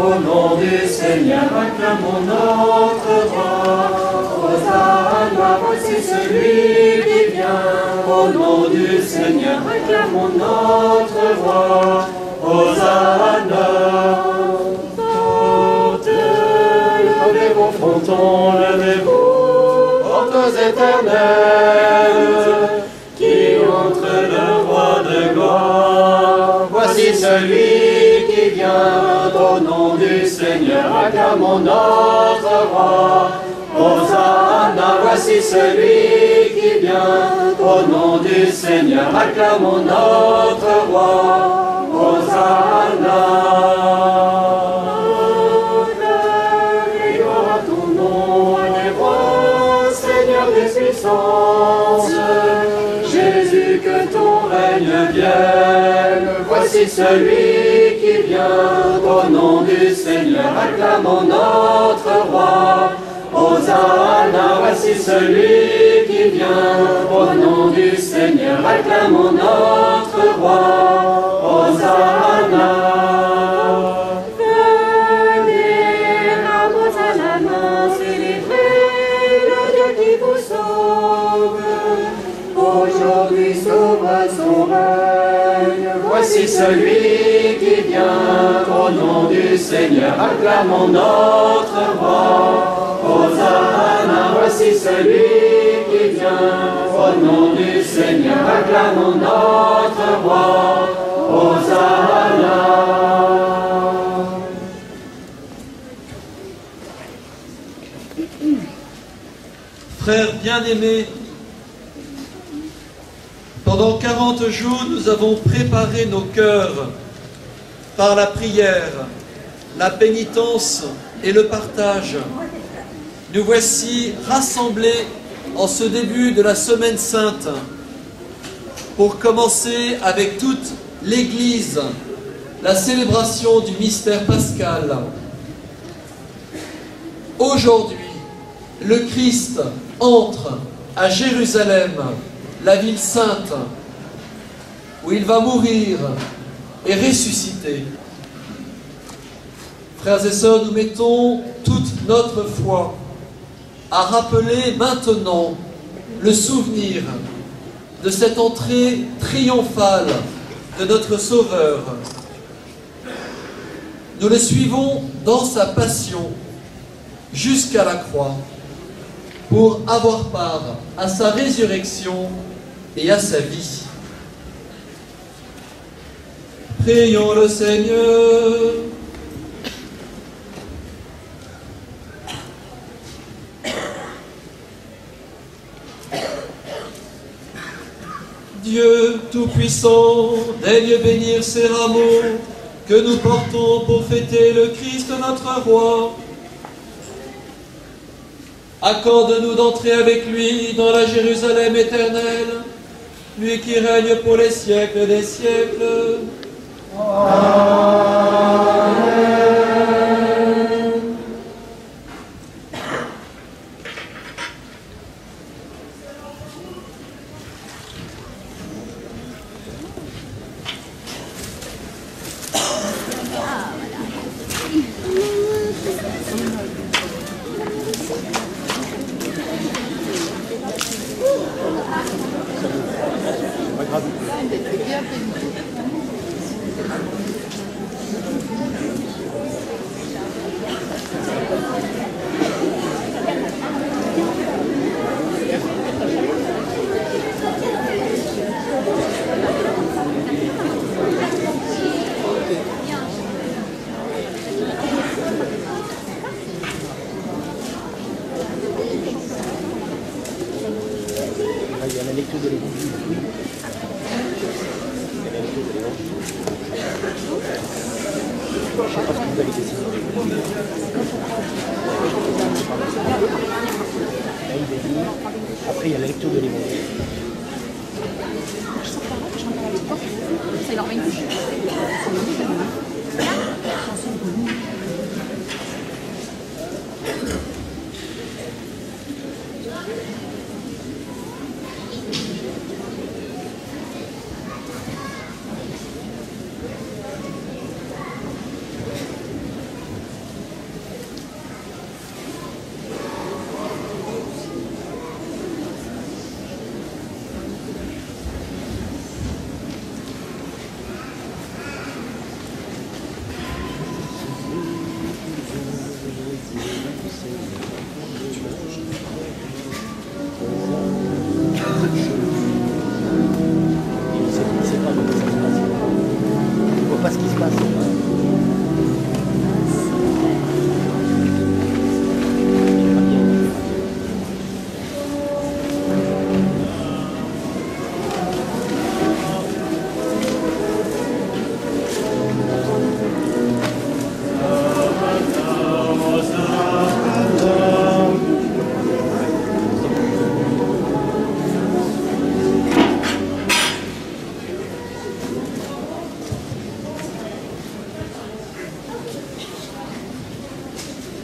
Au nom du Seigneur, acclamons notre roi. Hosanna, voici celui qui vient. Au nom du Seigneur, acclamons notre roi. Hosanna. Portes, levez vos frontons, levez-vous, portes éternelles, qui entre le roi de gloire. Voici celui qui vient, au nom du Seigneur, acclamons notre roi. Hosanna, voici celui qui vient, au nom du Seigneur, acclamons notre roi. Hosanna. Gloire à ton nom, les rois, Seigneur des puissances. Jésus, que ton règne vienne. Voici celui qui vient, au nom du Seigneur, acclamons notre roi. Hosanna, voici celui qui vient, au nom du Seigneur, acclamons notre roi. Hosanna. Venez, ramos à la main, célébrez le Dieu qui vous sauve. Aujourd'hui s'ouvre son règne. Voici celui qui vient, au nom du Seigneur, acclamons notre roi. Hosanna, voici celui qui vient, au nom du Seigneur, acclamons notre roi. Hosanna. Frères bien-aimés, pendant 40 jours, nous avons préparé nos cœurs par la prière, la pénitence et le partage. Nous voici rassemblés en ce début de la Semaine Sainte pour commencer avec toute l'Église la célébration du mystère pascal. Aujourd'hui, le Christ entre à Jérusalem, la ville sainte, où il va mourir et ressusciter. Frères et sœurs, nous mettons toute notre foi à rappeler maintenant le souvenir de cette entrée triomphale de notre Sauveur. Nous le suivons dans sa passion jusqu'à la croix pour avoir part à sa résurrection et à sa vie. Prions le Seigneur. Dieu Tout-Puissant, daigne bénir ces rameaux que nous portons pour fêter le Christ notre Roi. Accorde-nous d'entrer avec lui dans la Jérusalem éternelle, lui qui règne pour les siècles des siècles. Amen. Il y a la lecture de l'Évangile. Après, il y a la lecture de l'évangile. Ça, il en met une couche. Pas ce qui se passe.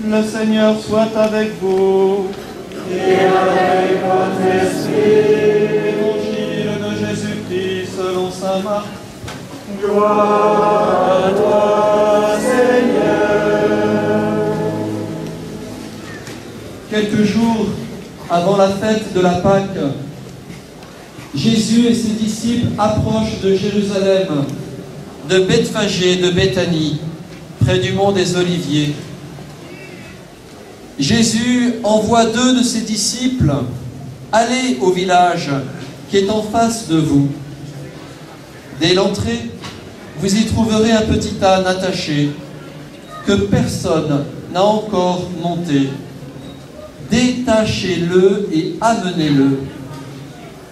Le Seigneur soit avec vous. Et avec votre esprit. Évangile de Jésus-Christ selon saint Marc. Gloire à toi, Seigneur. Quelques jours avant la fête de la Pâque, Jésus et ses disciples approchent de Jérusalem, de Bethphage et de Béthanie, près du mont des Oliviers. Jésus envoie 2 de ses disciples « Allez au village qui est en face de vous. Dès l'entrée, vous y trouverez un petit âne attaché que personne n'a encore monté. Détachez-le et amenez-le.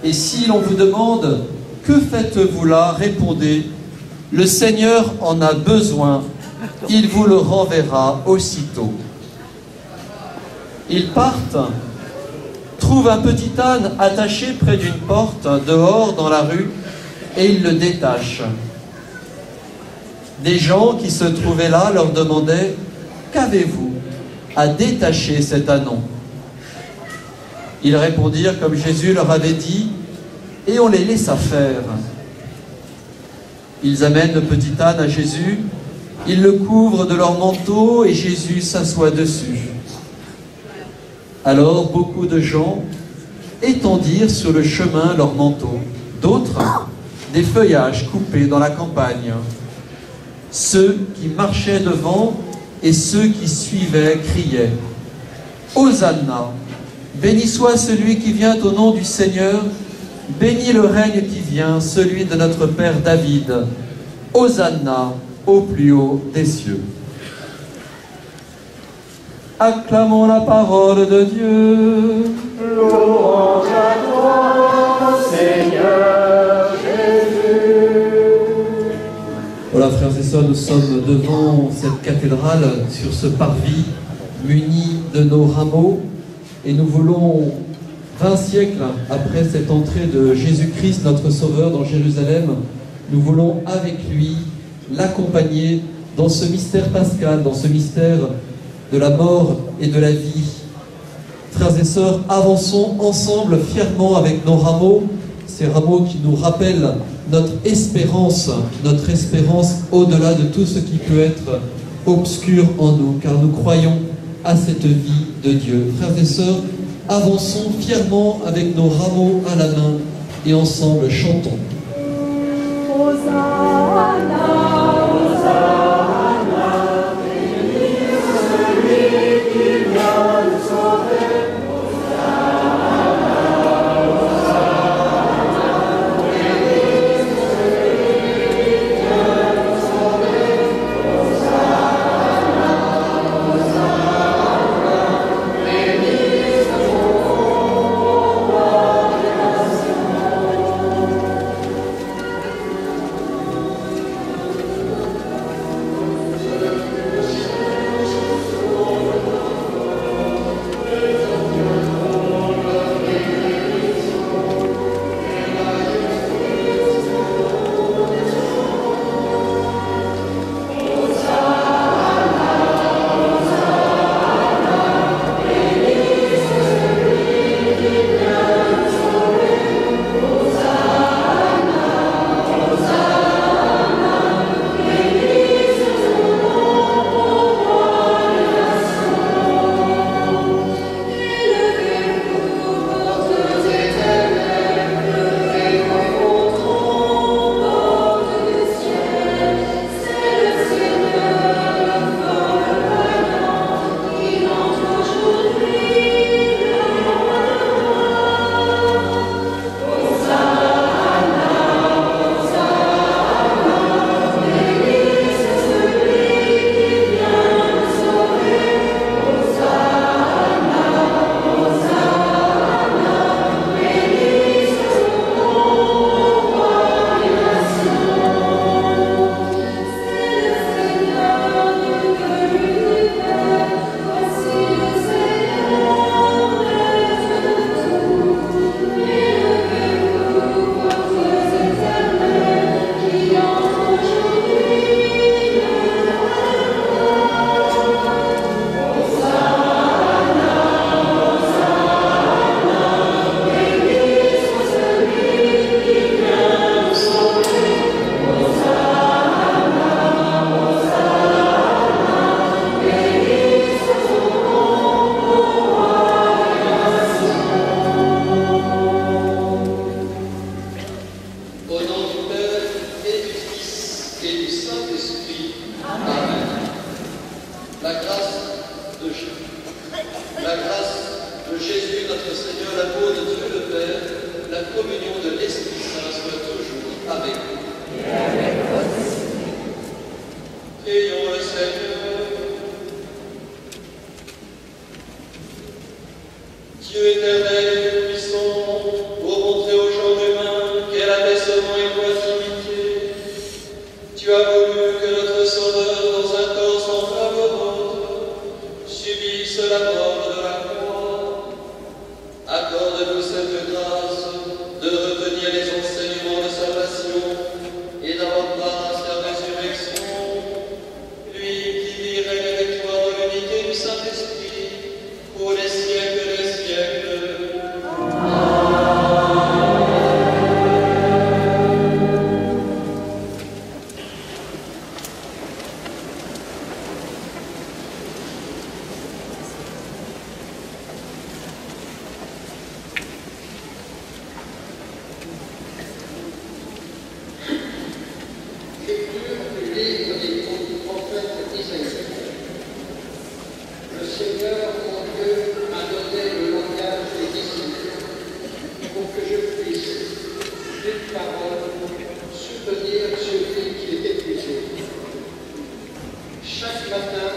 Et si l'on vous demande « Que faites-vous là ?» répondez « Le Seigneur en a besoin, il vous le renverra aussitôt. » Ils partent, trouvent un petit âne attaché près d'une porte, dehors dans la rue, et ils le détachent. Des gens qui se trouvaient là leur demandaient « Qu'avez-vous à détacher cet ânon ?» Ils répondirent comme Jésus leur avait dit, et on les laissa faire. Ils amènent le petit âne à Jésus, ils le couvrent de leur manteau et Jésus s'assoit dessus. Alors beaucoup de gens étendirent sur le chemin leurs manteaux, d'autres des feuillages coupés dans la campagne. Ceux qui marchaient devant et ceux qui suivaient criaient « Hosanna ! Béni soit celui qui vient au nom du Seigneur, béni le règne qui vient, celui de notre Père David. Hosanna au plus haut des cieux. » Acclamons la parole de Dieu. Louange à toi, Seigneur Jésus. Voilà, frères et sœurs, nous sommes devant cette cathédrale, sur ce parvis, munis de nos rameaux, et nous voulons, 20 siècles après cette entrée de Jésus-Christ, notre Sauveur, dans Jérusalem, nous voulons avec lui l'accompagner dans ce mystère pascal, dans ce mystère de la mort et de la vie. Frères et sœurs, avançons ensemble fièrement avec nos rameaux, ces rameaux qui nous rappellent notre espérance au-delà de tout ce qui peut être obscur en nous, car nous croyons à cette vie de Dieu. Frères et sœurs, avançons fièrement avec nos rameaux à la main et ensemble chantons. Hosanna, Hosanna, béni celui qui vient nous sauver. Lecture du livre du prophète Isaïe. Le Seigneur, mon Dieu, m'a donné le langage des disciples pour que je puisse, d'une parole, soutenir celui qui est épuisé. Chaque matin,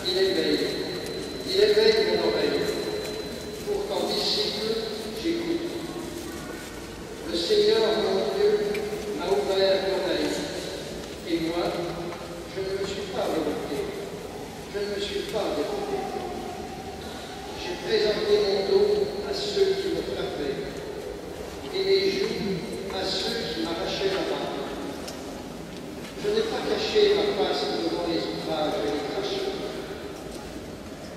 il éveille mon oreille. Pour qu'en disciple, j'écoute. Le Seigneur, mon Dieu, m'a ouvert l'oreille. Et moi, je ne me suis pas remonté. Je ne me suis pas déroulé. J'ai présenté mon dos à ceux qui me frappaient et mes joues à ceux qui m'arrachaient la barbe. Je n'ai pas caché ma face devant les outrages et les crachats.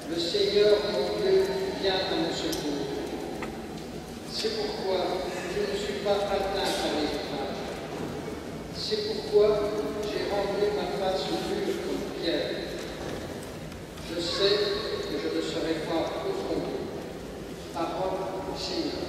Le Seigneur, mon Dieu, vient à mon secours. C'est pourquoi je ne suis pas atteint par les outrages. C'est pourquoi j'ai rendu ma face dure comme pierre. Je sais que je ne serai pas offendu. Parole du Seigneur.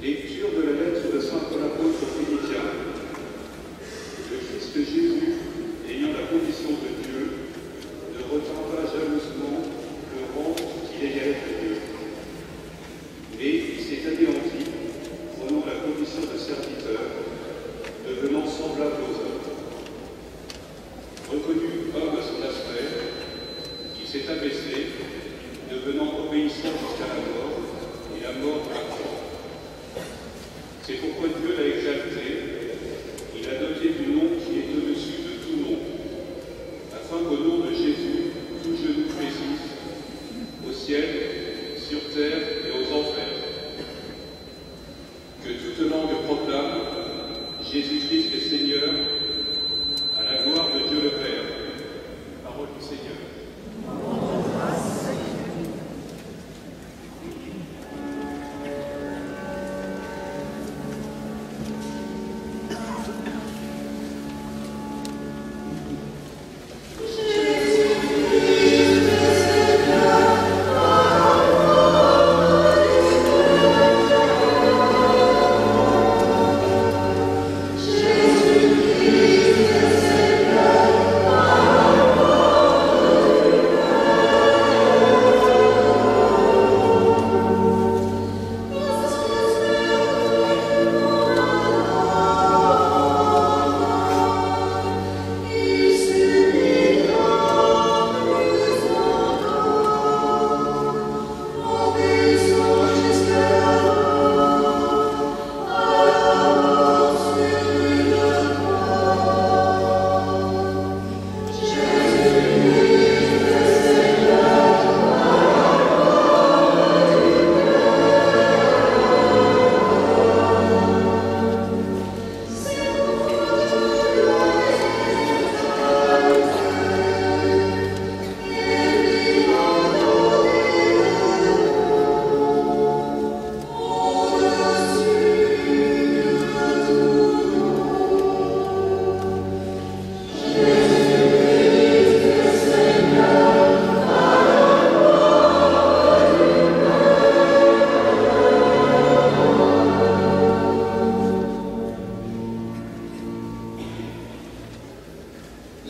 Lecture de la lettre de saint Paul apôtre aux Philippiens. Le Christ Jésus, ayant la condition de Dieu, ne retint pas jalousement le rang s'abaisser, devenant obéissant jusqu'à la mort, et la mort à la croix. C'est pourquoi Dieu l'a exalté, il a doté du nom qui est au-dessus de tout nom, afin qu'au nom de Jésus, tout genou fléchisse, au ciel, sur terre et aux enfers. Que toute langue proclame Jésus-Christ est Seigneur, à la gloire de Dieu le Père. Parole du Seigneur.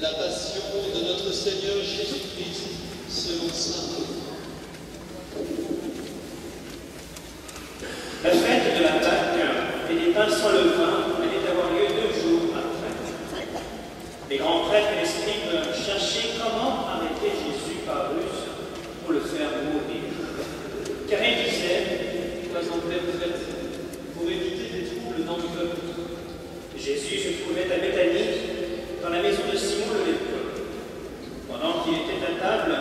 La passion de notre Seigneur Jésus-Christ, selon saint Luc. La fête de la Pâque et des pains sans levain allait avoir lieu 2 jours après. Les grands prêtres et les scribes cherchaient comment arrêter Jésus par ruse pour le faire mourir. Car ils disaient: Pas en pleine fête, pour éviter des troubles dans le peuple. Jésus se trouvait à Béthanie, dans la maison de Simon le lépreux. Pendant qu'il était à table,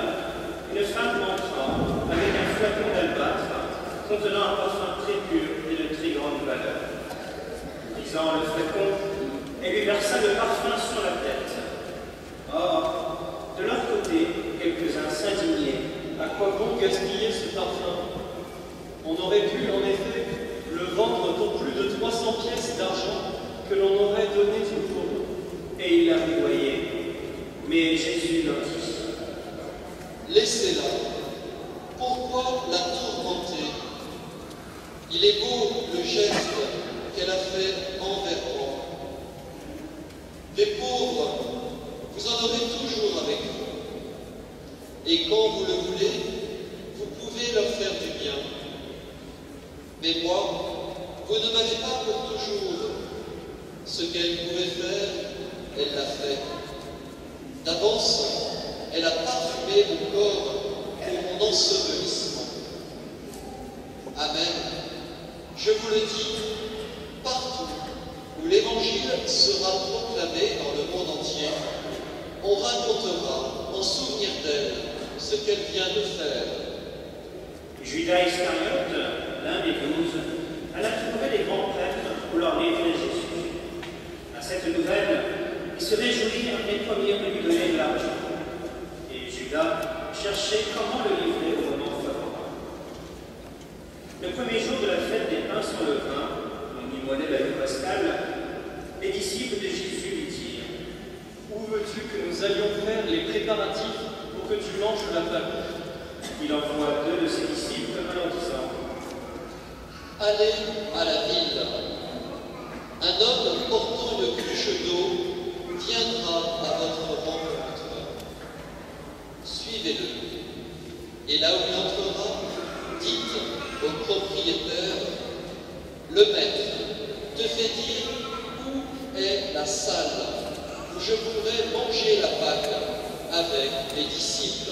une femme entra avec un flacon d'albâtre contenant un parfum très pur et de très grande valeur. Prisant le flacon, elle lui versa le parfum sur la tête. Or, de leur côté, quelques-uns s'indignaient. À quoi bon gaspiller ce parfum? On aurait pu, en effet, le vendre pour plus de 300 pièces d'argent que l'on aurait donné une pauvre. Et il la rivoyait. Mais Jésus leur dit: Laissez-la. Pourquoi la tourmenter? Il est beau le geste qu'elle a fait envers moi. Les pauvres, vous en aurez toujours avec vous. Et quand vous le voulez, vous pouvez leur faire du bien. Mais moi, vous ne m'avez pas pour toujours. Ce qu'elle pouvait faire, elle l'a fait. D'avance, elle a parfumé mon corps pour mon ensevelissement. Amen. Je vous le dis, partout où l'Évangile sera proclamé dans le monde entier, on racontera en souvenir d'elle ce qu'elle vient de faire. Judas Iscariote, l'un des 12, alla trouver les grands prêtres pour leur livrer Jésus. À cette nouvelle, ils se réjouirent et promirent de lui donner de l'argent. Et Judas cherchait comment le livrer au moment favorable. Le premier jour de la fête des pains sans levain, on immolait la nuit pascale, les disciples de Jésus lui dirent: Où veux-tu que nous allions faire les préparatifs pour que tu manges la Pâque? Il envoie 2 de ses disciples en leur disant: Allez à la ville. Un homme portant une cruche d'eau viendra à votre rencontre. Suivez-le. Et là où il entrera, dites au propriétaire: le maître te fait dire où est la salle où je pourrais manger la Pâque avec les disciples.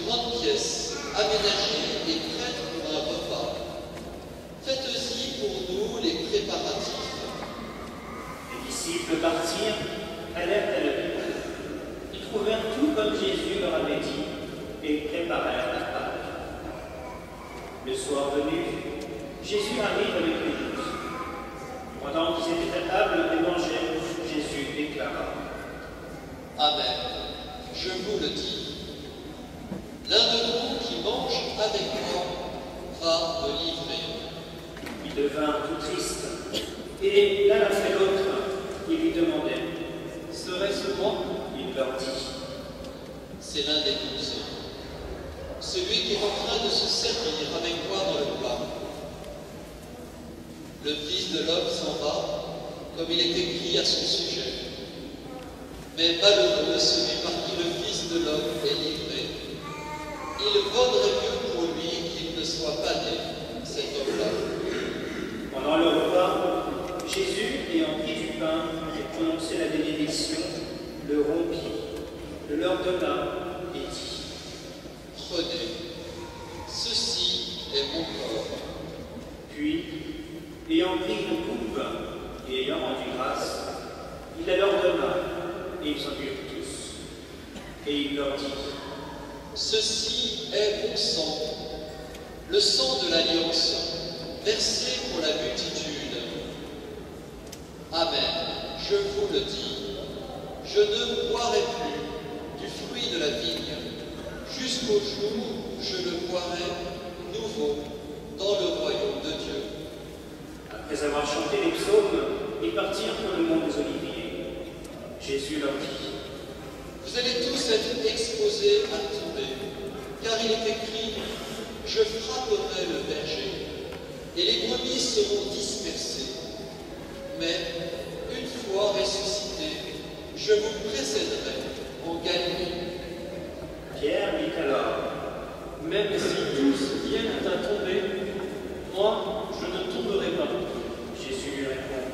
grande pièce aménagée et prête pour un repas. Faites-y pour nous les préparatifs. Les disciples partirent, allèrent à la ville. Ils trouvèrent tout comme Jésus leur avait dit et préparèrent la Pâque. Le soir venu, Jésus arrive avec les 12. Pendant qu'ils étaient à table et mangeaient, Jésus déclara: Amen, je vous le dis. L'un de vous qui mange avec moi va me livrer. Ils devinrent tout tristes, et l'un après l'autre, ils lui demandaient: Serait-ce moi? Il leur dit: C'est l'un des 12, celui qui est en train de se servir avec moi dans le plat. Le Fils de l'homme s'en va, comme il est écrit à son sujet. Mais malheureux celui par qui le Fils de l'homme est livré. Il vaudrait mieux pour lui qu'il ne soit pas né, cet homme-là. Pendant le repas, Jésus, ayant pris du pain et prononcé la bénédiction, le rompit, le leur donna et dit: Prenez, ceci est mon corps. Puis, ayant pris une coupe et ayant rendu grâce, il la leur donna, et ils en burent tous. Et il leur dit: Ceci est mon sang, le sang de l'alliance, versé pour la multitude. Amen, je vous le dis, je ne boirai plus du fruit de la vigne, jusqu'au jour où je le boirai nouveau dans le royaume de Dieu. Après avoir chanté les psaumes, ils partirent pour le mont des Oliviers. Jésus leur dit: Vous allez tous être exposés à tomber, car il est écrit: Je frapperai le berger, et les brebis seront dispersées. Mais, une fois ressuscité, je vous précéderai en Galilée. Pierre dit alors: Même si tous viennent à tomber, moi, je ne tomberai pas. Jésus lui répond: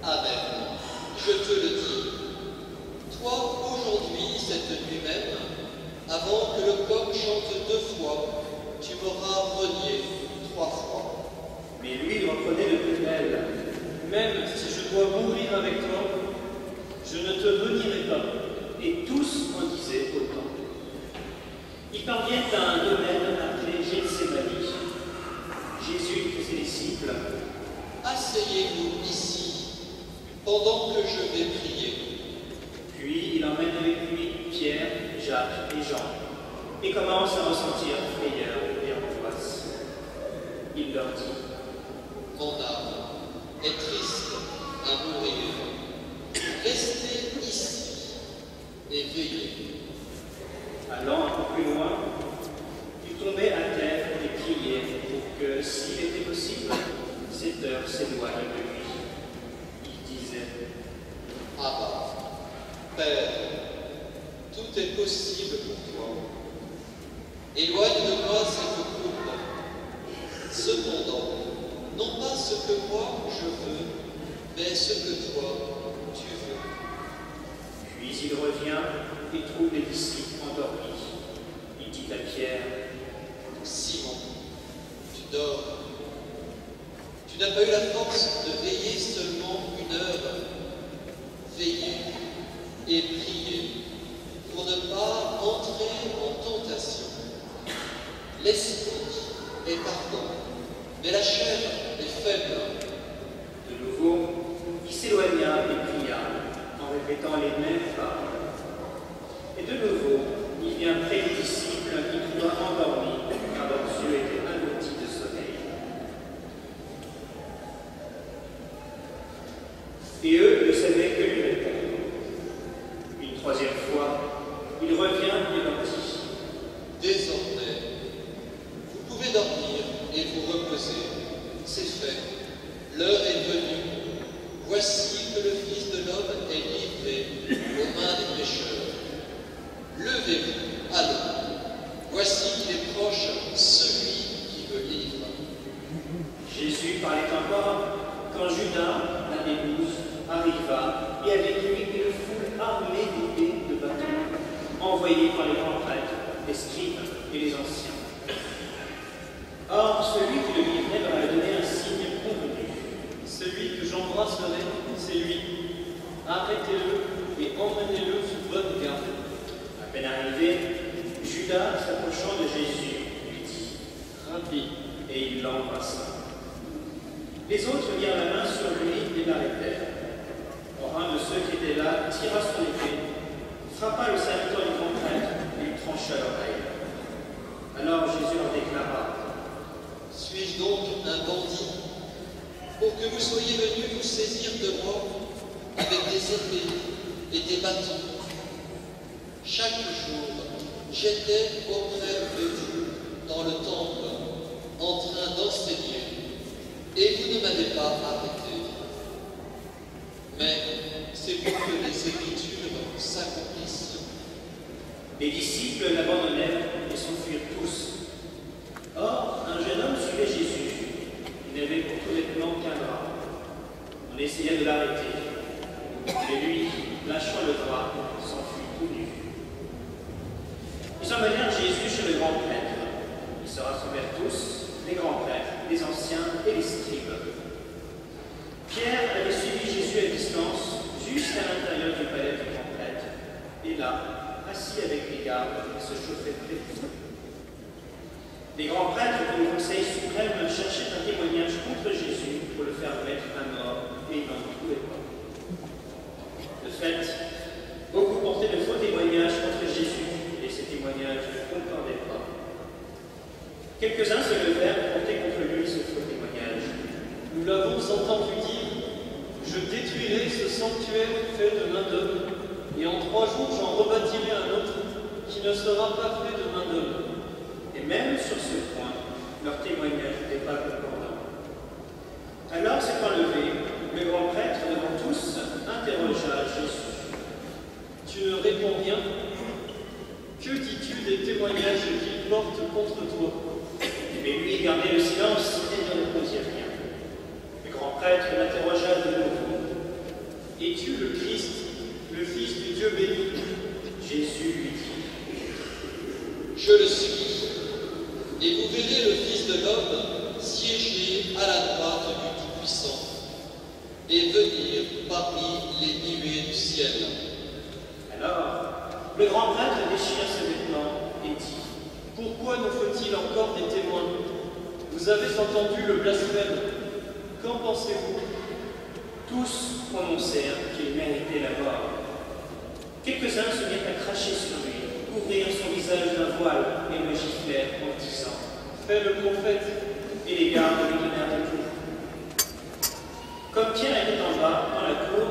Amen, je te le dis. Toi, aujourd'hui, cette nuit même, avant que le coq chante 2 fois, tu m'auras renié 3 fois. Mais lui, il reprenait de plus belle: Même si je dois mourir avec toi, je ne te renierai pas. Et tous en disaient autant. Ils parviennent à un domaine appelé Gethsémani. Jésus dit à ses disciples: Asseyez-vous ici, pendant que je vais prier. Puis il emmène avec lui Pierre, Jacques et Jean, et commence à ressentir frayeur et angoisse. Il leur dit: Mon âme est triste à mourir. Restez ici et veillez. Allant un peu plus loin, il tombait à terre et priait pour que, s'il était possible, cette heure s'éloigne de lui. Il disait: Abba, Père, tout est possible pour toi. Éloigne de moi cette coupe. Cependant, non pas ce que moi je veux, mais ce que toi tu veux. Puis il revient et trouve les disciples endormis. Il dit à Pierre: Simon, tu dors. Tu n'as pas eu la force de veiller seulement 1 heure. Veillez et priez pour ne pas entrer en tentation. L'esprit est ardent, mais la chair est faible. De nouveau, il s'éloigna et pria, en répétant les mêmes paroles. Et de nouveau, il vient près des disciples qui trouva endormis, car leurs yeux étaient engloutis de sommeil. Et eux ne savaient que lui répondre. Une 3e fois, il revient et leur dit: Désormais, vous pouvez dormir et vous reposer. C'est fait. L'heure est venue. Voici que le Fils de l'homme est livré aux mains des pécheurs. Levez-vous, allons. Voici qu'il est proche celui qui me livre. Jésus parlait encore quand Judas, l'un des 12, arriva, et avec lui une foule armée d'épées de bâtons, envoyée par les grands prêtres, les scribes j'embrasserai, c'est lui. Arrêtez-le et emmenez-le sous bonne garde. À peine arrivé, Judas, s'approchant de Jésus, lui dit « Rabbi » et il l'embrassa. Les autres mirent la main sur lui et l'arrêtèrent. Or un de ceux qui étaient là tira son épée, frappa le serviteur du grand prêtre et lui trancha l'oreille. Alors Jésus leur déclara « Suis-je donc un bandit pour que vous soyez venus vous saisir de moi avec des épées et des bâtons? Chaque jour, j'étais auprès de vous dans le temple, en train d'enseigner, et vous ne m'avez pas arrêté. Mais c'est pour que les Écritures s'accomplissent. » Les disciples l'abandonnèrent et s'enfuirent tous. Or, un jeune homme suivait Jésus. Il n'avait pour tout vêtement qu'un drap. On essaya de l'arrêter. Et lui, lâchant le drap, s'enfuit tout nu. Ils emmenèrent Jésus chez le grand prêtre. Ils se rassemblèrent tous, les grands prêtres, les anciens et les scribes. Pierre avait suivi Jésus à distance jusqu'à l'intérieur du palais du grand prêtre. Et là, assis avec les gardes, il se chauffait près du feu. Les grands prêtres du Conseil suprême cherchaient un témoignage contre Jésus pour le faire mettre à mort, et ils n'en trouvaient pas. De fait, beaucoup portaient de faux témoignages contre Jésus, et ces témoignages ne concordaient pas. Quelques-uns se levèrent pour porter contre lui ce faux témoignage. Nous l'avons entendu dire, je détruirai ce sanctuaire fait de main d'homme, et en 3 jours j'en rebâtirai un autre qui ne sera pas fait de main d'homme. Et même sur ce point, leur témoignage n'était pas concordant. Alors, s'étant levé, le grand prêtre, devant tous, interrogea Jésus. Tu ne réponds rien? Que dis-tu des témoignages qu'ils portent contre toi? Mais lui gardait le silence et ne répondit rien. Le grand prêtre l'interrogea de nouveau. Es-tu le Christ, le Fils du Dieu béni? Jésus lui dit. Je le suis, et vous verrez le Fils de l'homme siéger à la droite du Tout-Puissant et venir parmi les nuées du ciel. Alors, le grand prêtre déchira ses vêtements et dit. Pourquoi nous faut-il encore des témoins? Vous avez entendu le blasphème. Qu'en pensez-vous? Tous prononcèrent qu'il méritait la mort. Quelques-uns se mirent à cracher sur lui, couvrirent son visage d'un voile et le giflèrent en disant « Fais le prophète !» Et les gardes lui donnèrent des coups. Comme Pierre était en bas, dans la cour,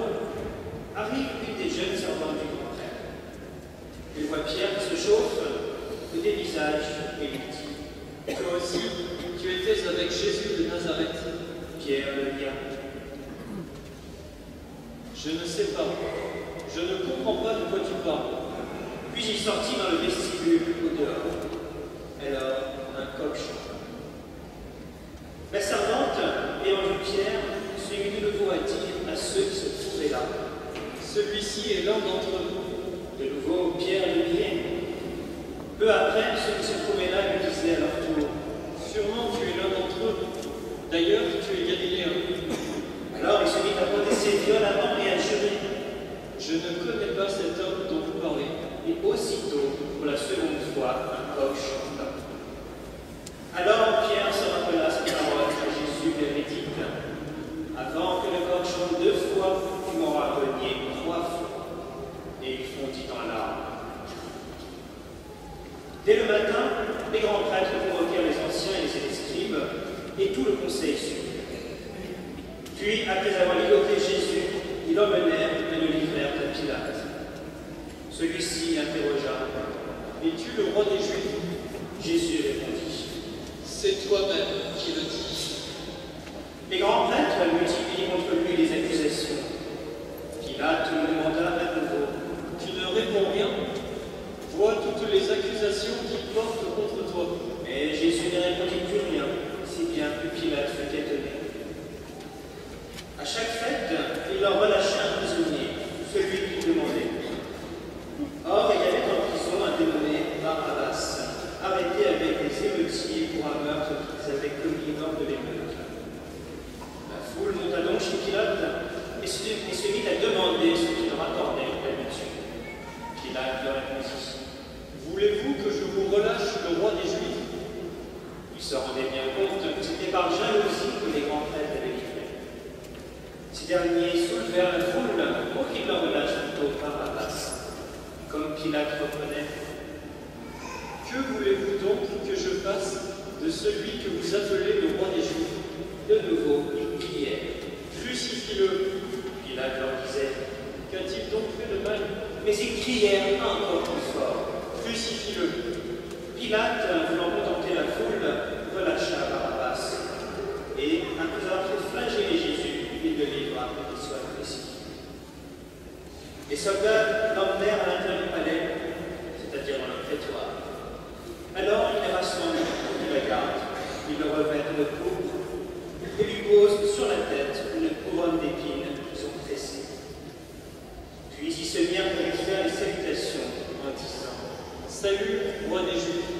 arrive une des jeunes servantes du grand prêtre. Elle voit Pierre qui se chauffe, le dévisage et lui dit « Toi aussi, tu étais avec Jésus de Nazareth. » Pierre le lia. Je ne sais pas. Je ne comprends pas de quoi tu parles. Puis il sortit dans le vestibule au dehors. Alors, un coq chanta. La servante, ayant vu Pierre, se mit de nouveau à dire à ceux qui se trouvaient là. Celui-ci est l'un d'entre nous. De nouveau, Pierre le niait. Peu après, ceux qui se trouvaient là lui disaient à leur tour. Sûrement tu es l'un d'entre eux. D'ailleurs, tu es galiléen. Alors il se mit à protester violemment et à jurer. Je ne connais pas cet homme dont vous parlez. Et aussitôt, pour la seconde fois, un coq chanta. Alors Pierre se rappela ces paroles que Jésus lui avait dites. Avant que le coq chante 2 fois, tu m'auras renié 3 fois. Et il fondit en larmes. Dès le matin, les grands prêtres convoquèrent les anciens et les scribes et tout le conseil suprême. Puis, après avoir ligoté Jésus, ils l'emmenèrent et le livrèrent à Pilate. Celui-ci interrogea. « Es-tu le roi des Juifs ?» Jésus répondit. « C'est toi-même qui le dis. » Les grands prêtres multiplient contre lui les accusations. Pilate le demanda à nouveau. « Tu ne réponds rien? Vois toutes les accusations qu'ils portent contre toi. » Mais Jésus ne répondit plus rien, si bien que Pilate fut étonné. À chaque fête, il leur relâchait un prisonnier, celui qu'il demandait. Or, il y avait en prison un dénommé Barabbas, arrêté avec des émeutiers pour un meurtre qu'ils avaient commis lors de l'émeute. La foule monta donc chez Pilate et se mit à demander ce qui leur attendait d'habitude. Pilate leur répondit: Voulez-vous que je vous relâche le roi des Juifs? Ils se rendaient bien compte que c'était par jalousie que les grands prêtres avaient livré. Ces derniers soulevèrent la foule pour qu'ils leur relâchent plutôt Barabbas. Comme Pilate reprenait: Que voulez-vous donc que je fasse de celui que vous appelez le roi des Juifs? De nouveau, ils crièrent. Crucifie-le. Pilate leur disait: Qu'a-t-il donc fait de mal? Mais ils crièrent encore plus fort. Crucifie-le. Pilate, voulant contenter la foule, relâcha Barabbas. Et, après avoir fait flageller Jésus, il le livra pour qu'il soit crucifié. Les soldats l'emmenèrent à l'intérieur du palais, c'est-à-dire dans le prétoire. Alors il les rassemble pour qu'il la garde. Ils le revêtent de pourpre et lui posent sur la tête une couronne d'épines qu'ils ont tressées. Puis ils se mirent à lui faire les salutations en disant: Salut, roi des Juifs.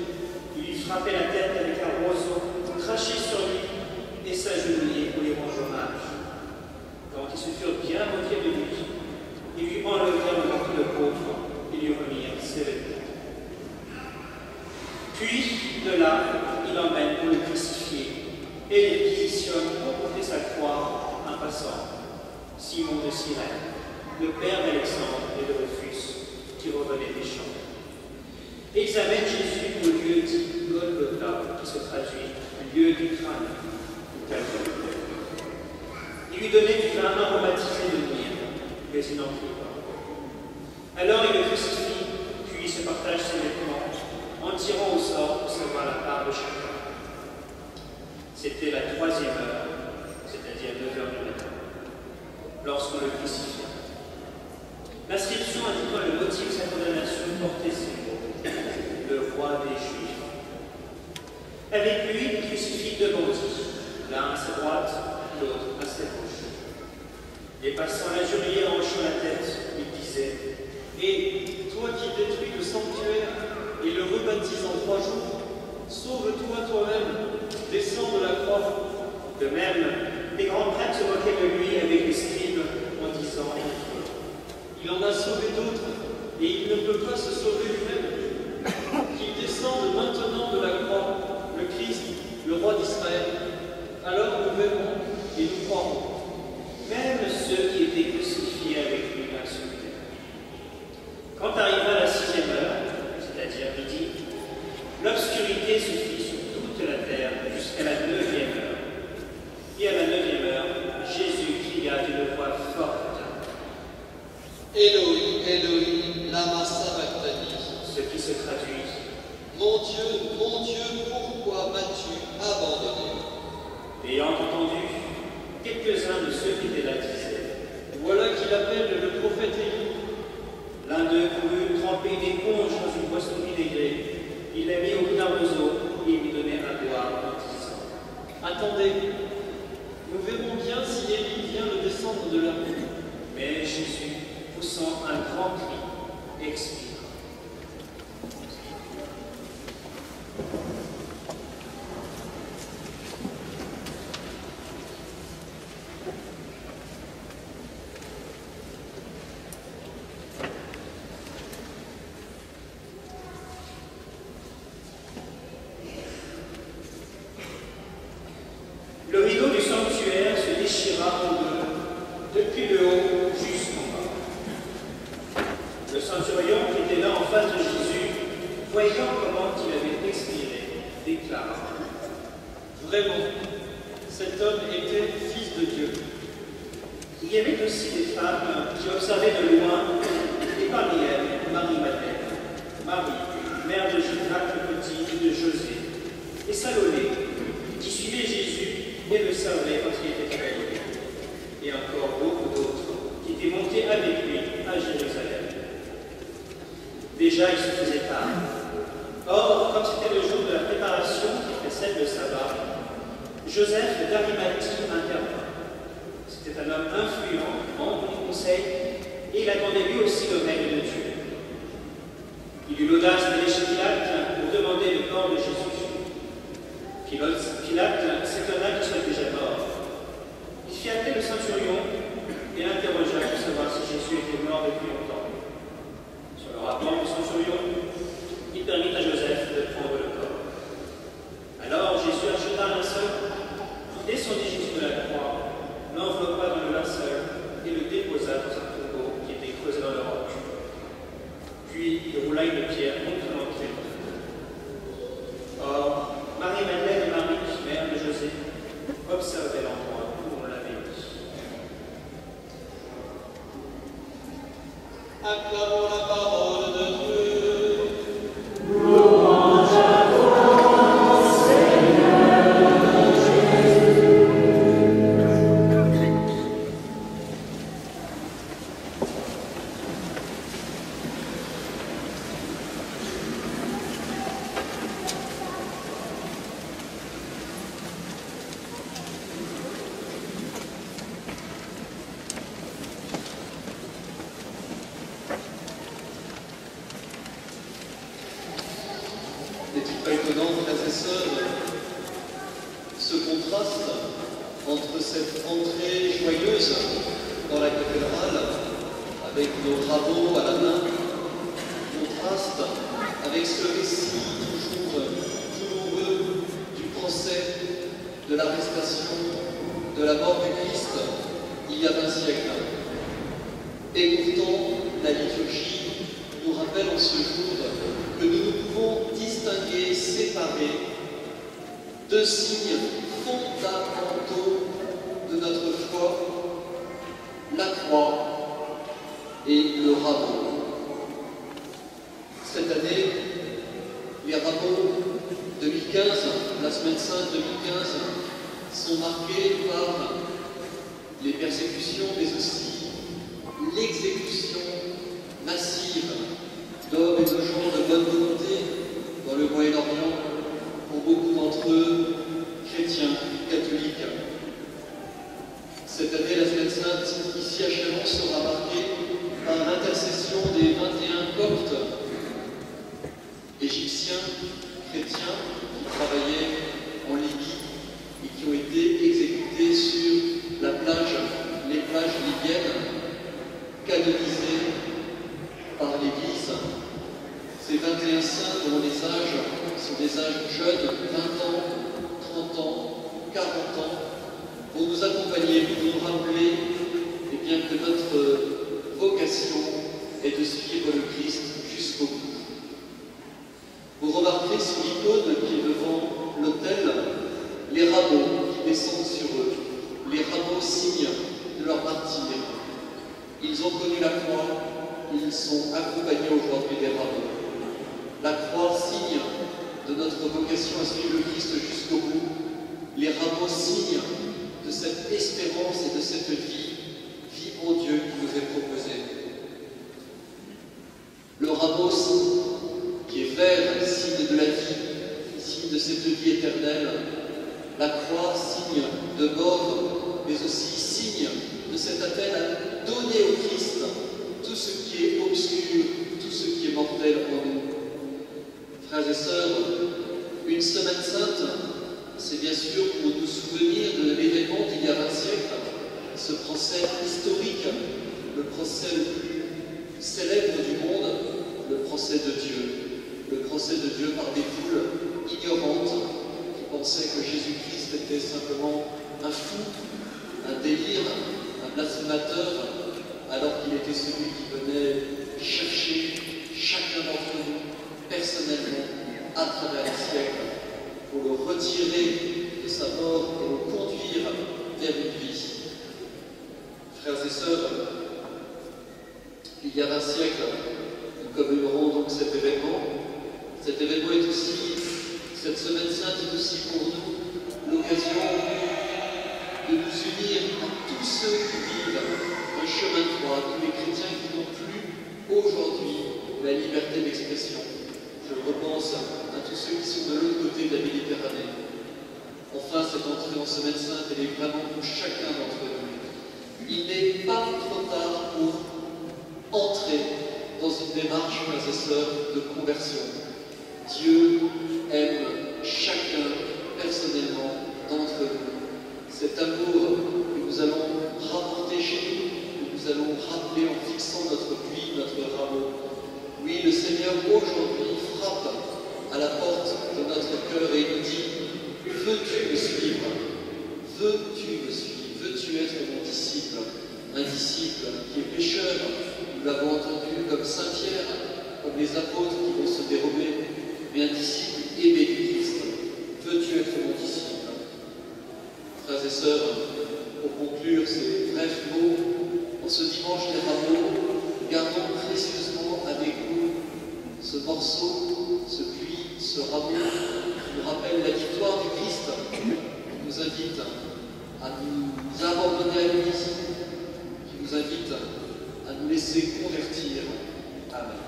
Il lui frappait la tête avec un roseau, crachait sur lui et s'agenouillait pour lui rendre hommage. Quand ils se furent bien moqués de lui, ils lui enlevèrent le manteau de pourpre et lui remirent ses vêtements. Puis, de là, il l'emmène pour le crucifier et réquisitionne pour porter sa croix un passant, Simon de Cyrène, le père d'Alexandre et de Rufus, qui revenait des champs. Et ils amènent Jésus au lieu dit Golgotha, qui se traduit lieu du crâne, ou Calvaire. Il lui donnait du vin aromatisé de myrrhe, mais il n'en prit pas. Alors il le crucifie, puis il se partage ses vêtements, en tirant au sort pour savoir la part de chacun. C'était la 3e heure, c'est-à-dire 9 heures du matin, lorsqu'on le crucifia. L'inscription indiquant le motif de sa condamnation portait ces mots: le roi des Juifs. Avec lui, il crucifie 2 bandits, l'un à sa droite, l'autre à sa gauche. Les passants l'injuriaient en hochant la tête. Ils disaient: Et toi qui détruis le sanctuaire et le rebaptises en 3 jours, sauve-toi toi-même, descends de la croix. De même, les grands prêtres se moquaient de lui avec les scribes en disant: Il en a sauvé d'autres, et il ne peut pas se sauver lui-même. Qu'il descende maintenant de la croix, le Christ, le roi d'Israël. Alors nous verrons et nous croirons. Même ceux qui étaient crucifiés avec lui l'insultaient. Quand arriva la 6e heure, c'est-à-dire midi, l'obscurité se fit sur toute la terre jusqu'à la 9e heure. Et à la 9e heure, Jésus cria d'une voix forte: Éloi, Éloi, lama sabachthani. Ce qui se traduit: Mon Dieu, pourquoi m'as-tu abandonné? Ayant entendu, quelques-uns de ceux qui étaient là disaient: Voilà qu'il appelle le prophète Élie. L'un d'eux courut tremper une éponge dans une boisson vinaigrée. Il la mit au bout d'un roseau et lui donnait à boire en disant: Attendez, nous verrons bien si Élie vient de descendre de la mer. Mais Jésus, poussant un grand cri, expira. Le rideau du sanctuaire se déchira en deux, depuis le haut jusqu'en bas. Le centurion qui était là en face de Jésus, voyant comment il avait expiré, déclara: Vraiment, cet homme était fils de Dieu. Il y avait aussi des femmes qui observaient de loin, et parmi elles, Marie-Madeleine, Marie, mère de Jacques le Petit et de José, et Salomé, qui suivait Jésus et le servait quand il était à Galilée, et encore beaucoup d'autres qui étaient montés avec lui à Jérusalem. Déjà, il se faisait tard. Or, comme c'était le jour de la préparation qui précède le sabbat, Joseph d'Arimathie intervint. C'était un homme influent, membre du conseil, et il attendait lui aussi le règne de Dieu. Il eut l'audace d'aller chez Pilate pour demander le corps de Jésus. Pilate s'étonna qu'il soit déjà mort. Il fit appeler le centurion et interrogea pour savoir si Jésus était mort depuis longtemps. Sur le rapport de son surlion, il permit à Joseph de prendre le corps. Alors Jésus acheta un linceul, descendit jusqu'à la croix, l'enveloppa dans le linceul et le déposa dans un tombeau qui était creusé dans le roc. Puis il roula une pierre contre l'entrée. Or, Marie-Madeleine et Marie, mère de José, observaient l'endroit où on l'avait mis. Acclamons la parole de Dieu. Louange à toi, Seigneur Jésus. N'est-il pas étonnant, frères et sœurs, ce contraste entre cette entrée joyeuse dans la cathédrale, avec nos rameaux à la main, contraste avec ce récit toujours douloureux du procès, de l'arrestation, de la mort du Christ, il y a 20 siècles. Et pourtant, la liturgie nous rappelle en ce jour que nous pouvons distinguer, séparer deux signes fondamentaux de notre foi, la croix et le rameau. Cette année, les rameaux 2015, la Semaine Sainte 2015, sont marqués par les persécutions, mais aussi l'exécution massive d'hommes et de gens de bonne volonté dans le Moyen-Orient, pour beaucoup d'entre eux chrétiens, catholiques. Cette année, la Semaine Sainte, ici à Chalon, sera marquée par l'intercession des 21 Coptes égyptiens, chrétiens, qui travaillaient en Libye et qui ont été exécutés sur les plages libyennes, canonisés par l'Église. Ces 21 saints dont les âges sont des âges jeunes, 20 ans, 30 ans, 40 ans, pour nous accompagner, pour nous rappeler bien, que notre vocation est de suivre le Christ jusqu'au bout. Vous remarquerez sur l'icône qui est devant l'autel les rameaux qui descendent sur eux, les rameaux signes de leur martyre. Ils ont connu la croix, ils sont accompagnés aujourd'hui des rameaux. La croix, signe de notre vocation à suivre le Christ jusqu'au bout. Les rameaux, signe de cette espérance et de cette vie en Dieu qui nous est proposée. Le rameau, qui est vert, signe de la vie, signe de cette vie éternelle. La croix, signe de mort, mais aussi signe de cet appel à donner au Christ tout ce qui est obscur, tout ce qui est mortel en nous. Frères et sœurs, une semaine sainte, c'est bien sûr pour nous souvenir de l'événement d'il y a 20 siècles, ce procès historique, le procès le plus célèbre du monde, le procès de Dieu par des foules ignorantes qui pensaient que Jésus-Christ était simplement un fou, un délire, un blasphémateur, alors qu'il était celui qui venait chercher chacun d'entre nous personnellement à travers les siècles pour le retirer de sa mort et le conduire vers une vie. Frères et sœurs, il y a 20 siècles, nous commémorons donc cet événement. Cet événement est aussi, cette semaine sainte est aussi pour nous l'occasion de nous unir à tous ceux qui vivent un chemin de croix, tous les chrétiens qui n'ont plus aujourd'hui la liberté d'expression. Je repense à tous ceux qui sont de l'autre côté de la Méditerranée. Enfin, cette entrée en semaine sainte, elle est vraiment pour chacun d'entre nous. Il n'est pas trop tard pour entrer dans une démarche, frères et sœurs, de conversion. Dieu aime chacun personnellement d'entre nous. Cet amour que nous allons rapporter chez nous, nous allons rappeler en fixant notre buis, notre rameau. Oui, le Seigneur aujourd'hui frappe à la porte de notre cœur et nous dit: veux-tu me suivre? Veux-tu me suivre? Veux-tu être mon disciple? Un disciple qui est pécheur, nous l'avons entendu, comme Saint Pierre, comme les apôtres qui vont se dérober, mais un disciple aimé du Christ. Veux-tu être mon disciple? Frères et sœurs, pour conclure ces brefs mots, en ce dimanche des rameaux, gardons précieusement avec nous ce morceau, ce puits, ce rameau qui nous rappelle la victoire du Christ, qui nous invite à nous abandonner à lui, qui nous invite à nous laisser convertir. Amen.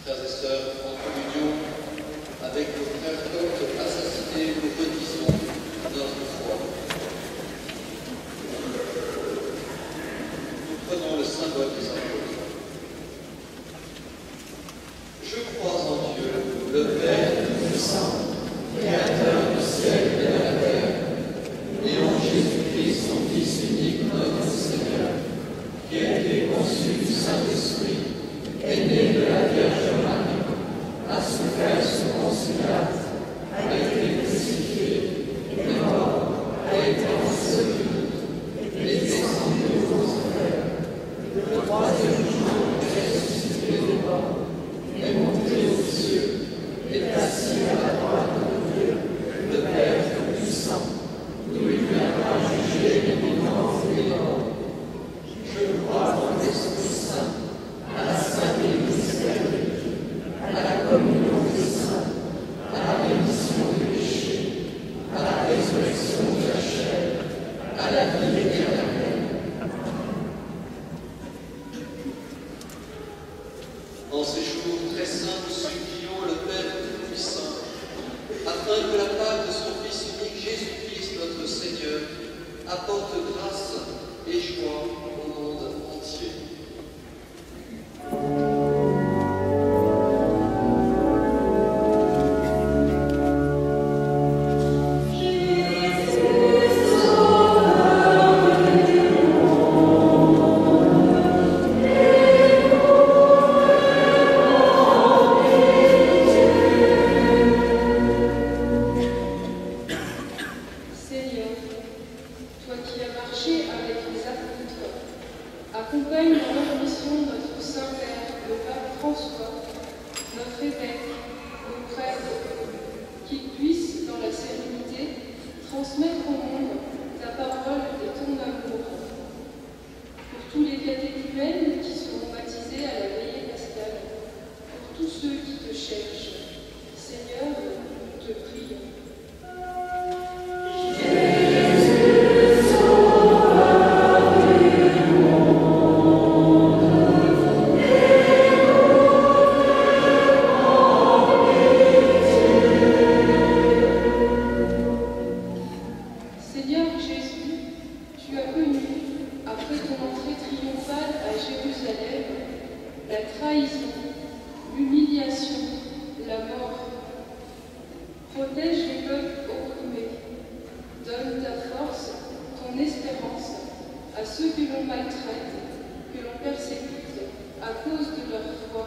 Frères et sœurs, en communion avec nos frères coptes assassinés, nous redisons notre foi. Nous prenons le symbole des apôtres. Je crois en Dieu, le Père Tout-Puissant, Créateur du ciel et de la terre, et en Jésus-Christ, son Fils unique, notre Seigneur, qui a été conçu du Saint-Esprit, est né de la Vierge Marie, a souffert sous Ponce Pilate, a été crucifié, est mort, a été enseveli, est descendu aux enfers. Le troisième jour, ressuscité des morts, est monté aux cieux, est assis à la droite de Dieu, le Père Tout-Puissant, d'où il viendra juger les vivants et les morts. Je crois en l'Esprit Saint, à la Sainte Église catholique, à la communion des saints, à la rémission du péché, à la résurrection de la chair, à la vie éternelle. En ces jours très saints, nous supplions le Père Tout-Puissant, afin que la part de son Fils unique Jésus-Christ, notre Seigneur, apporte grâce et joie au monde entier. Seigneur, toi qui as marché avec les apôtres, accompagne dans leur mission notre Saint-Père, le Pape François, notre évêque, nos prêtres, qu'ils puissent, dans la sérénité, transmettre au monde ta parole et ton amour. Pour tous les catéchumènes qui seront baptisés à la veillée pascale, pour tous ceux qui te cherchent, Seigneur, nous te prions. Seigneur Jésus, tu as connu, après ton entrée triomphale à Jérusalem, la trahison, l'humiliation, la mort. Protège les peuples opprimés. Donne ta force, ton espérance à ceux que l'on maltraite, que l'on persécute à cause de leur foi.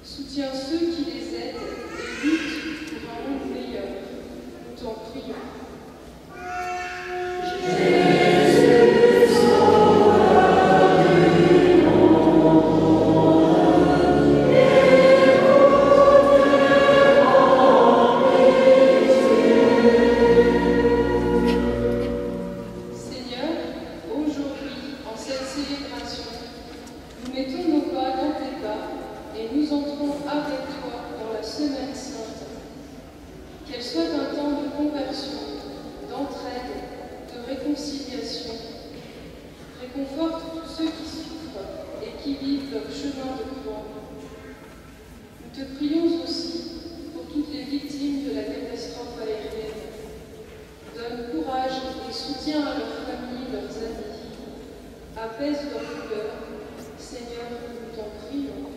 Soutiens ceux qui les aident et luttent pour un monde meilleur. Nous t'en prions. Seigneur, aujourd'hui, et nous entrons avec toi dans la semaine sainte. Qu'elle soit un temps de conversion, d'entraide, de réconciliation. Réconforte tous ceux qui souffrent et qui vivent leur chemin de croix. Nous te prions aussi pour toutes les victimes de la catastrophe aérienne. Donne courage et soutien à leurs familles, leurs amis. Apaise leur douleur. Seigneur, nous t'en prions.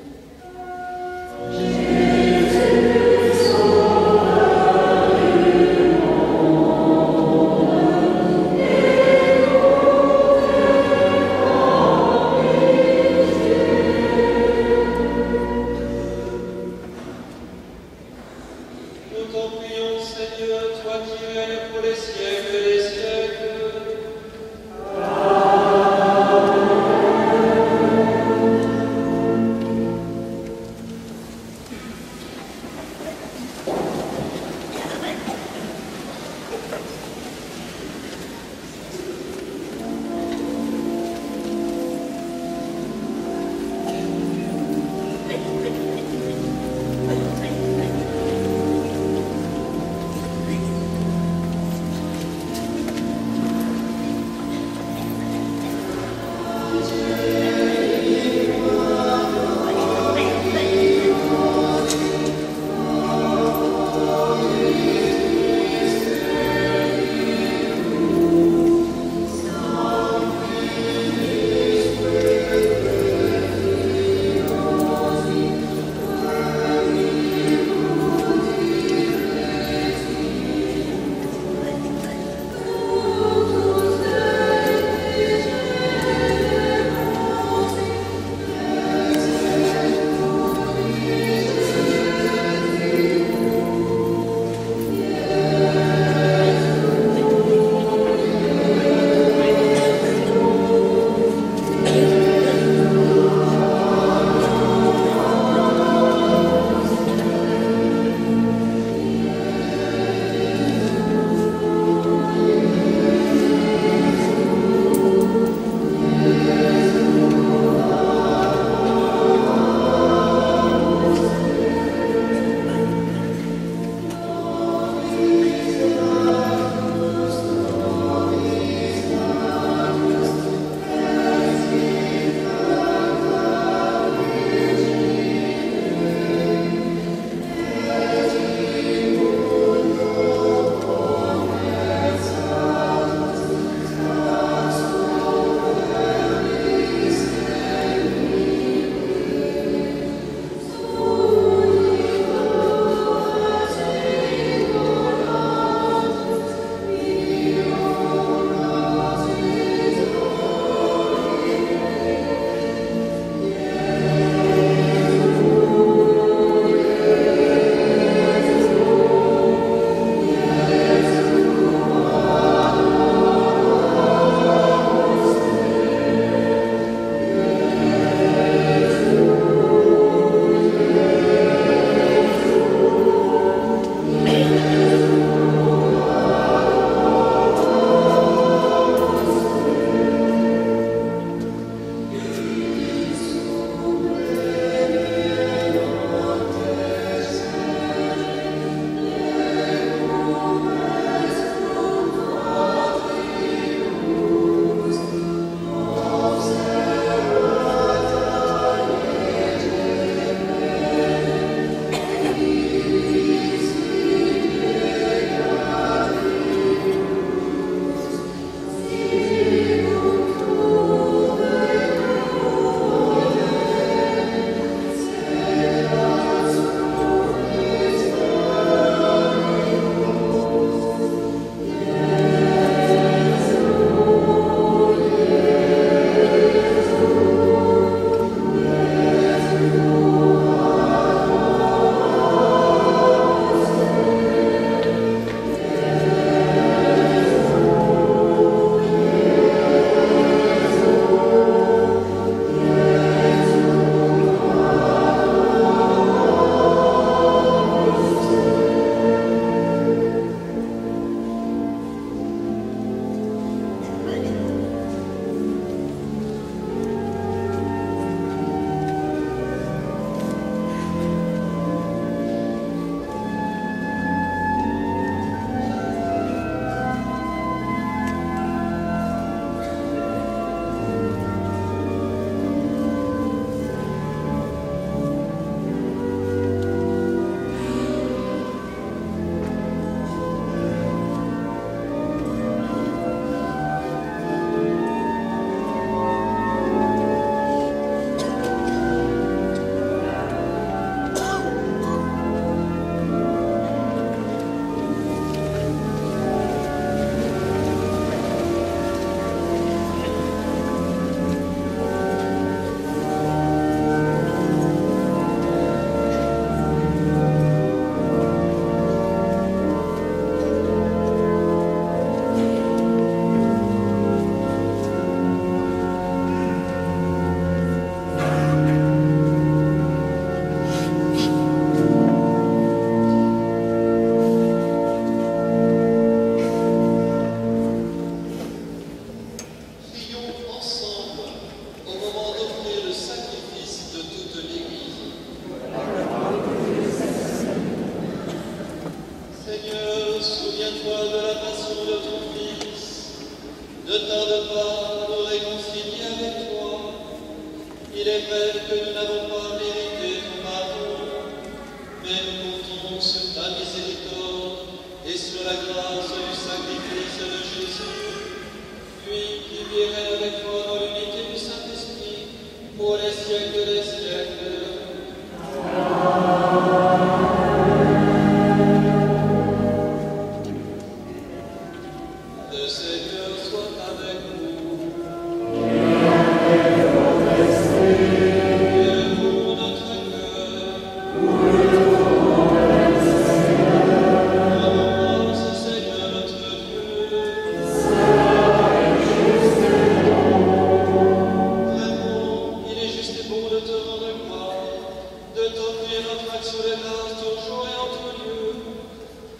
notre action de grâce, toujours et en tout lieu.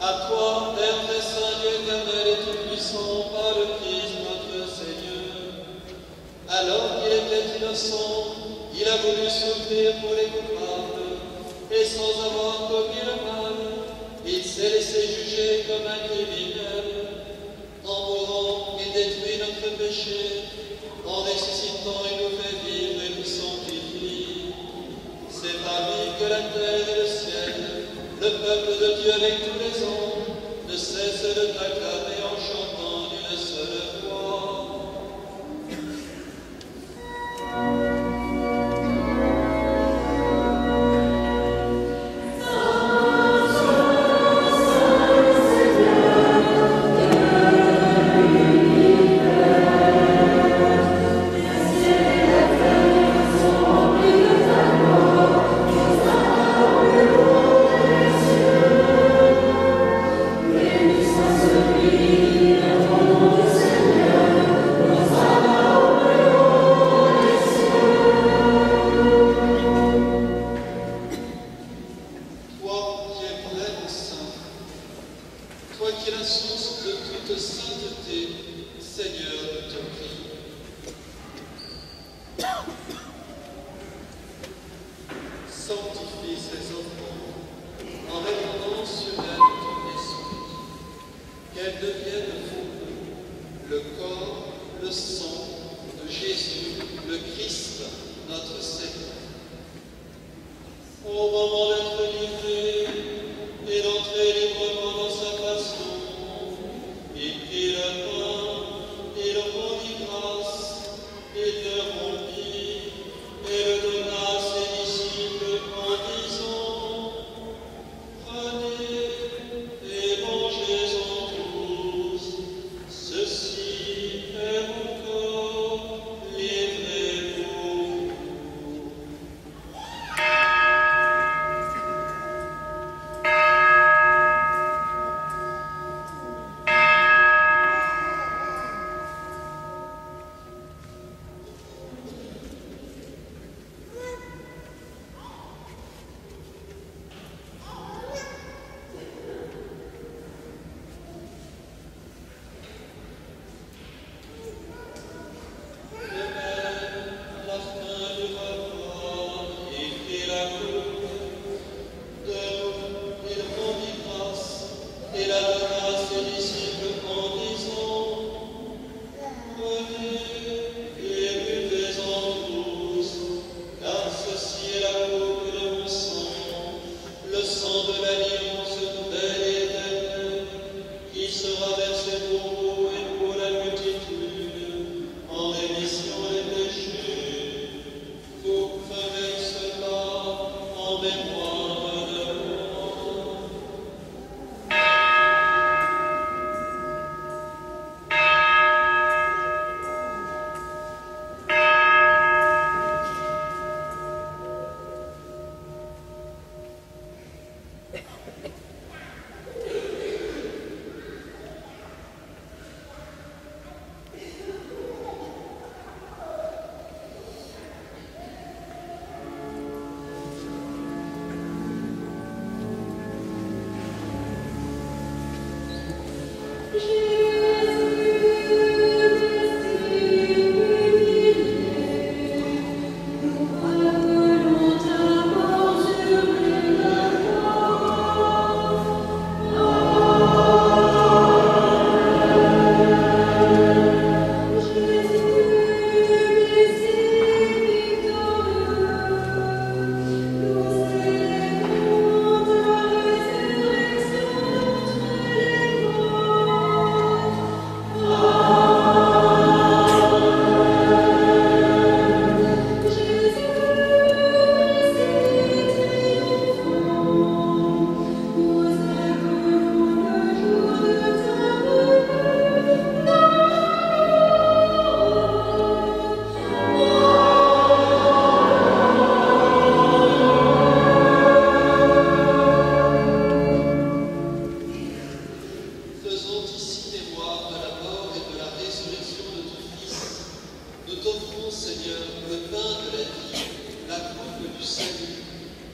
À toi, Père très saint, Dieu éternel et tout-puissant, par le Christ notre Seigneur. Alors qu'il était innocent, il a voulu souffrir pour les coupables, et sans avoir commis le mal, il s'est laissé juger comme un criminel. En mourant, il détruit notre péché, en ressuscitant, il nous fait vivre et nous sanctifie. C'est par lui que la terre et le ciel, le peuple de Dieu avec tous les anges, ne cessent de t'acclamer en chantant d'une seule voix.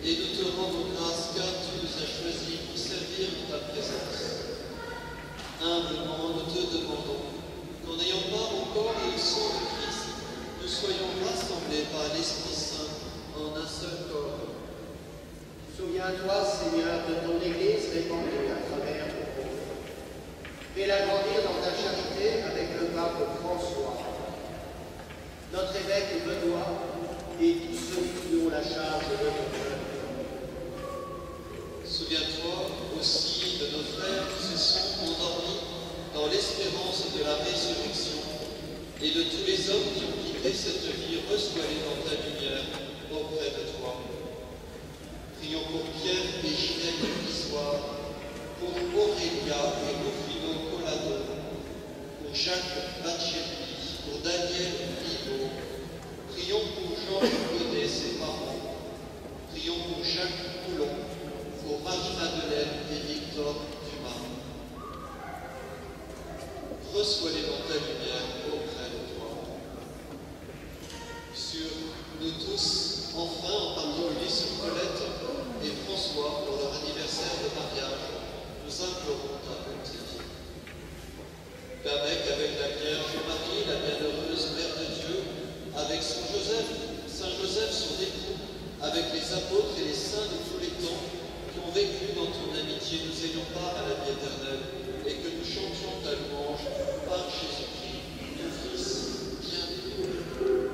et nous te rendons grâce car tu nous as choisis pour servir en ta présence. Humblement, nous te demandons qu'en ayant part au corps et au sang de Christ, nous soyons rassemblés par l'Esprit Saint en un seul corps. Souviens-toi, Seigneur, de ton Église répandue à travers le monde. Fais-la grandir dans ta charité avec le pape François, notre évêque Benoît et tous ceux qui ont la charge de notre œuvre. Souviens-toi aussi de nos frères qui se sont endormis dans l'espérance de la résurrection et de tous les hommes qui ont quitté cette vie. Reçois-les dans ta lumière auprès de toi. Prions pour Pierre et Ginette Pissoir, pour Aurélia et Rufino Collado, pour Jacques Baccelli, pour Daniel Vivo. Prions pour Georges Godet, ses parents. Prions pour Jacques Coulon, pour Marie-Madeleine et Victor Dumas. Reçois-les dans ta lumière auprès de toi. Sur nous tous, enfin, en particulier sur Colette et François pour leur anniversaire de mariage, nous implorons ta bonté. Permets qu'avec la Vierge Marie, la bienheureuse Mère de Dieu, avec son Joseph, Saint Joseph, son époux, avec les apôtres et les saints de tous les temps qui ont vécu dans ton amitié, nous ayons part à la vie éternelle et que nous chantions ta louange par Jésus-Christ, ton Fils bien-aimé.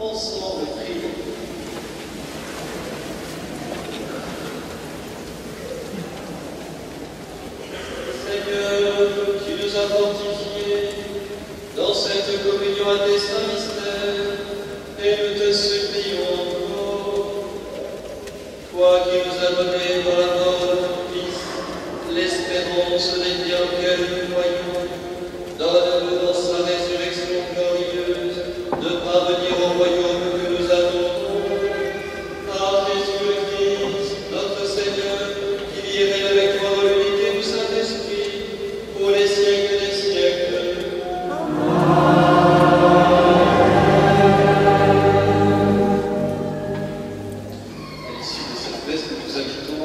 Ensemble, prions. Seigneur, tu nous as fortifiés dans cette communion à destin mystère, et nous te supplions encore. Toi qui nous as donné par la mort de ton Fils l'espérance des biens auxquels nous croyons, donne-nous dans sa résurrection glorieuse de parvenir au royaume que nous attendons. Par Jésus le Christ, notre Seigneur, qui vit et règne avec toi dans l'unité du Saint-Esprit, pour les siècles des siècles. À l'issue de cette messe, nous vous invitons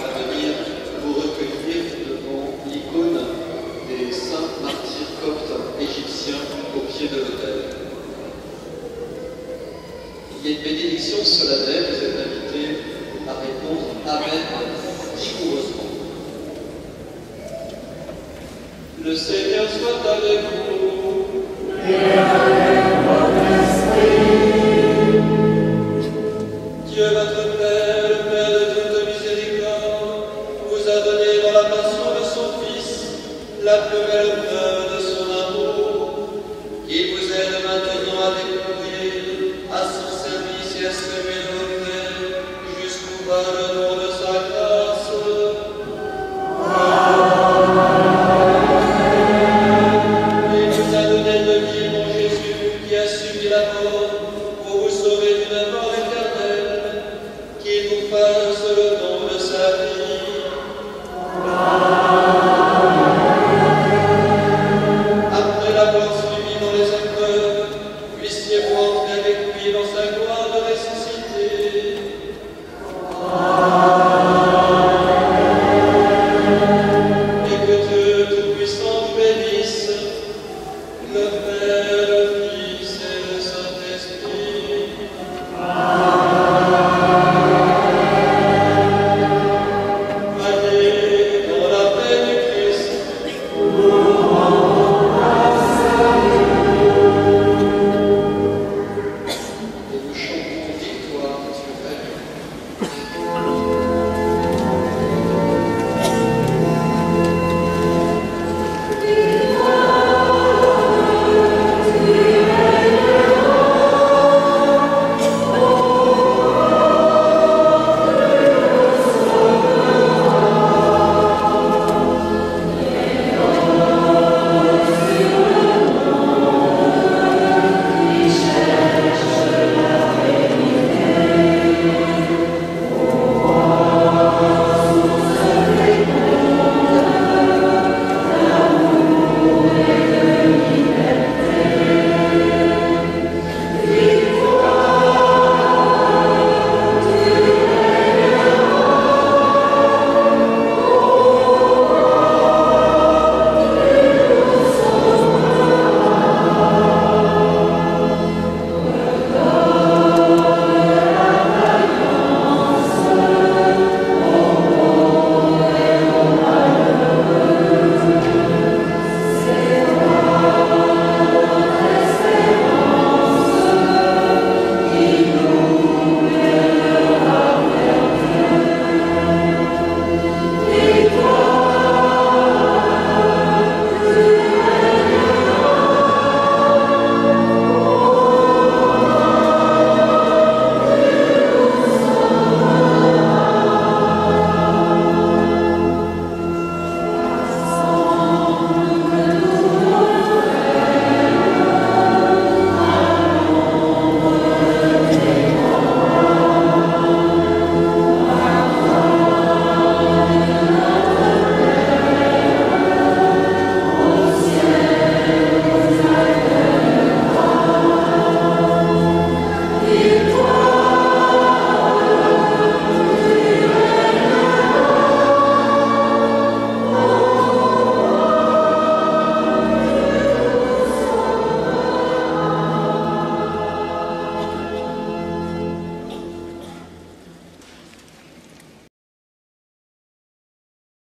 à venir vous recueillir devant l'icône des saints martyrs coptes égyptiens au pied de l'autel. Il y a une bénédiction solennelle, vous êtes invités à répondre Amen vigoureusement. Le Seigneur soit avec vous.